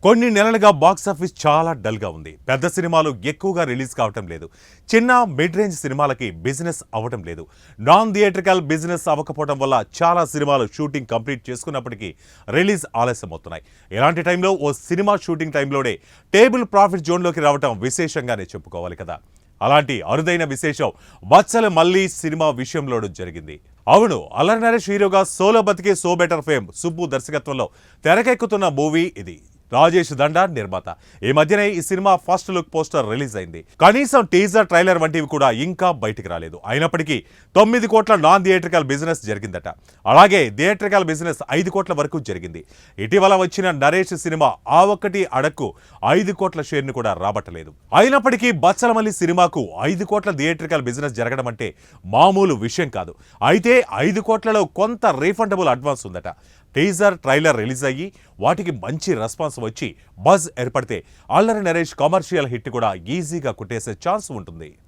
కొన్ని నెలలుగా బాక్సాఫీస్ చాలా డల్గా ఉంది. పెద్ద సినిమాలు ఎక్కువగా రిలీజ్ కావటం లేదు. చిన్న మిడ్ రేంజ్ సినిమాలకి బిజినెస్ అవ్వటం లేదు. నాన్ థియేట్రికల్ బిజినెస్ అవ్వకపోవడం వల్ల చాలా సినిమాలు షూటింగ్ కంప్లీట్ చేసుకున్నప్పటికీ రిలీజ్ ఆలస్యం అవుతున్నాయి. ఇలాంటి టైంలో ఓ సినిమా షూటింగ్ టైంలోనే టేబుల్ ప్రాఫిట్ జోన్లోకి రావటం విశేషంగానే చెప్పుకోవాలి కదా. అలాంటి అరుదైన విశేషం బచ్చల మల్లి సినిమా విషయంలోనూ జరిగింది. అవును, అల్లరి నరేష్ హీరోగా సోలో బతికే సో బెటర్ ఫేమ్ సుబ్బు దర్శకత్వంలో తెరకెక్కుతున్న మూవీ ఇది. రాజేష్ దండా నిర్మాత. ఈ మధ్యనే ఈ cinema first look poster release అయింది. కనీసం టీజర్ ట్రైలర్ వంటివి కూడా ఇంకా బయటికి రాలేదు. అయినప్పటికీ 9 కోట్ల నాన్ థియేట్రికల్ బిజినెస్ జరిగిందట. అలాగే థియేట్రికల్ బిజినెస్ 5 కోట్ల వరకు జరిగింది. ఇటీవల వచ్చిన నరేష్ సినిమా ఆ ఒక్కటి అడక్కు 5 కోట్ల షేర్ను కూడా రాబట్టలేదు. అయినప్పటికీ బచ్చలమల్లి సినిమాకు 5 కోట్ల థియేట్రికల్ బిజినెస్ జరగడం అంటే మామూలు విషయం కాదు. అయితే 5 కోట్లలో కొంత రీఫండబుల్ అడ్వాన్స్ ఉందట. టీజర్ ట్రైలర్ రిలీజ్ అయ్యి వాటికి మంచి రెస్పాన్స్ వచ్చి బజ్ ఏర్పడితే అల్లరి నరేష్ కమర్షియల్ హిట్ కూడా ఈజీగా కొట్టేసే ఛాన్స్ ఉంటుంది.